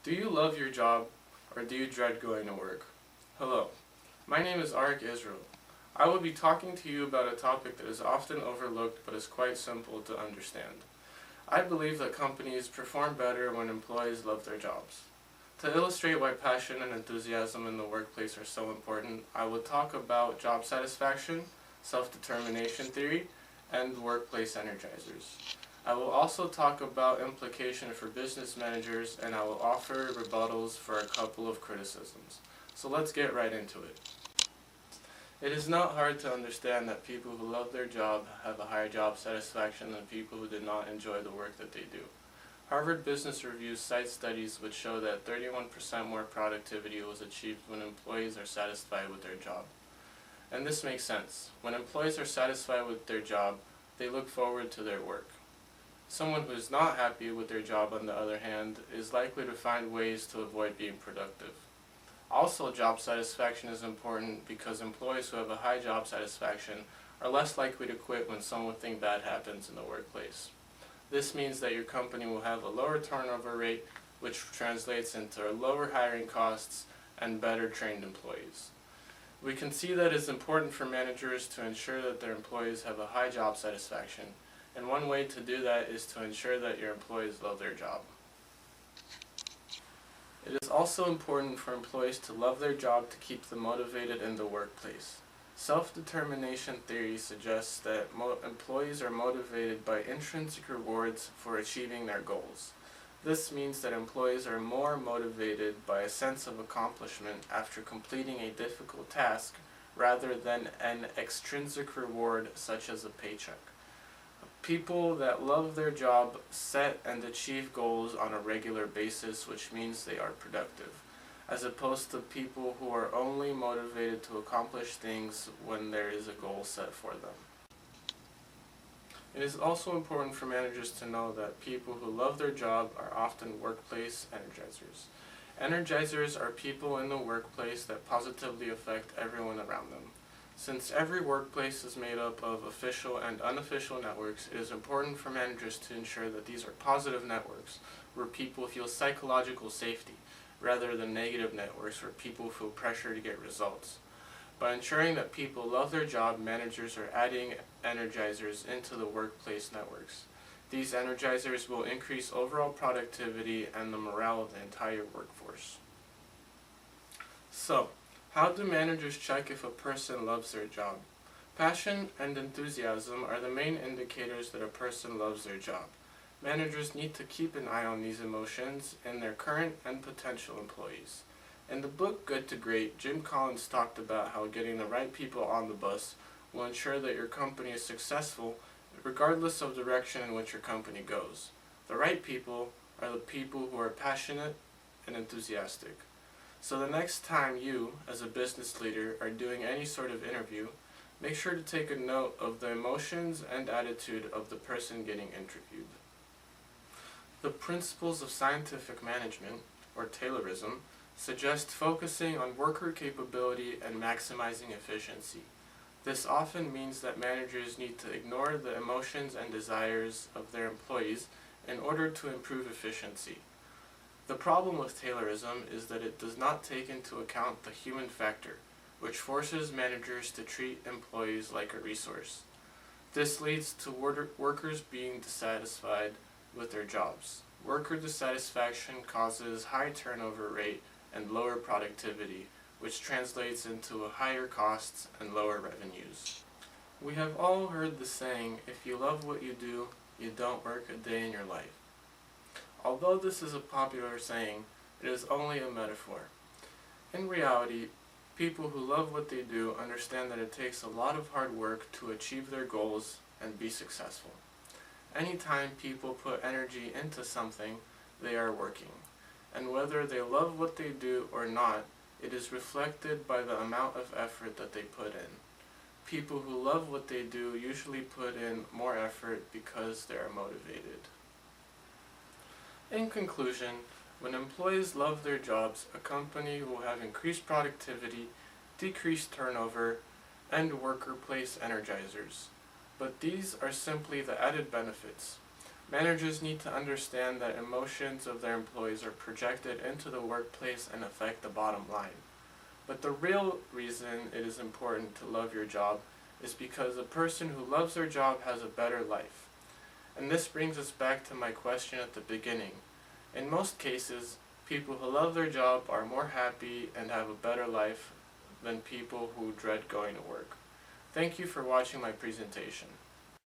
Do you love your job, or do you dread going to work? Hello, my name is Arik Israel. I will be talking to you about a topic that is often overlooked but is quite simple to understand. I believe that companies perform better when employees love their jobs. To illustrate why passion and enthusiasm in the workplace are so important, I will talk about job satisfaction, self-determination theory, and workplace energizers. I will also talk about implication for business managers, and I will offer rebuttals for a couple of criticisms. So let's get right into it. It is not hard to understand that people who love their job have a higher job satisfaction than people who do not enjoy the work that they do. Harvard Business Review cites studies which show that 31% more productivity was achieved when employees are satisfied with their job. And this makes sense. When employees are satisfied with their job, they look forward to their work. Someone who is not happy with their job, on the other hand, is likely to find ways to avoid being productive. Also, job satisfaction is important because employees who have a high job satisfaction are less likely to quit when something bad happens in the workplace. This means that your company will have a lower turnover rate, which translates into lower hiring costs and better trained employees. We can see that it's important for managers to ensure that their employees have a high job satisfaction, and one way to do that is to ensure that your employees love their job. It is also important for employees to love their job to keep them motivated in the workplace. Self-determination theory suggests that employees are motivated by intrinsic rewards for achieving their goals. This means that employees are more motivated by a sense of accomplishment after completing a difficult task rather than an extrinsic reward such as a paycheck. People that love their job set and achieve goals on a regular basis, which means they are productive, as opposed to people who are only motivated to accomplish things when there is a goal set for them. It is also important for managers to know that people who love their job are often workplace energizers. Energizers are people in the workplace that positively affect everyone around them. Since every workplace is made up of official and unofficial networks, it is important for managers to ensure that these are positive networks where people feel psychological safety, rather than negative networks where people feel pressure to get results. By ensuring that people love their job, managers are adding energizers into the workplace networks. These energizers will increase overall productivity and the morale of the entire workforce. So, how do managers check if a person loves their job? Passion and enthusiasm are the main indicators that a person loves their job. Managers need to keep an eye on these emotions in their current and potential employees. In the book Good to Great, Jim Collins talked about how getting the right people on the bus will ensure that your company is successful regardless of the direction in which your company goes. The right people are the people who are passionate and enthusiastic. So the next time you, as a business leader, are doing any sort of interview, make sure to take a note of the emotions and attitude of the person getting interviewed. The principles of scientific management, or Taylorism, suggest focusing on worker capability and maximizing efficiency. This often means that managers need to ignore the emotions and desires of their employees in order to improve efficiency. The problem with Taylorism is that it does not take into account the human factor, which forces managers to treat employees like a resource. This leads to workers being dissatisfied with their jobs. Worker dissatisfaction causes high turnover rate and lower productivity, which translates into higher costs and lower revenues. We have all heard the saying, if you love what you do, you don't work a day in your life. Although this is a popular saying, it is only a metaphor. In reality, people who love what they do understand that it takes a lot of hard work to achieve their goals and be successful. Anytime people put energy into something, they are working. And whether they love what they do or not, it is reflected by the amount of effort that they put in. People who love what they do usually put in more effort because they are motivated. In conclusion, when employees love their jobs, a company will have increased productivity, decreased turnover, and workplace energizers. But these are simply the added benefits. Managers need to understand that emotions of their employees are projected into the workplace and affect the bottom line. But the real reason it is important to love your job is because a person who loves their job has a better life. And this brings us back to my question at the beginning. In most cases, people who love their job are more happy and have a better life than people who dread going to work. Thank you for watching my presentation.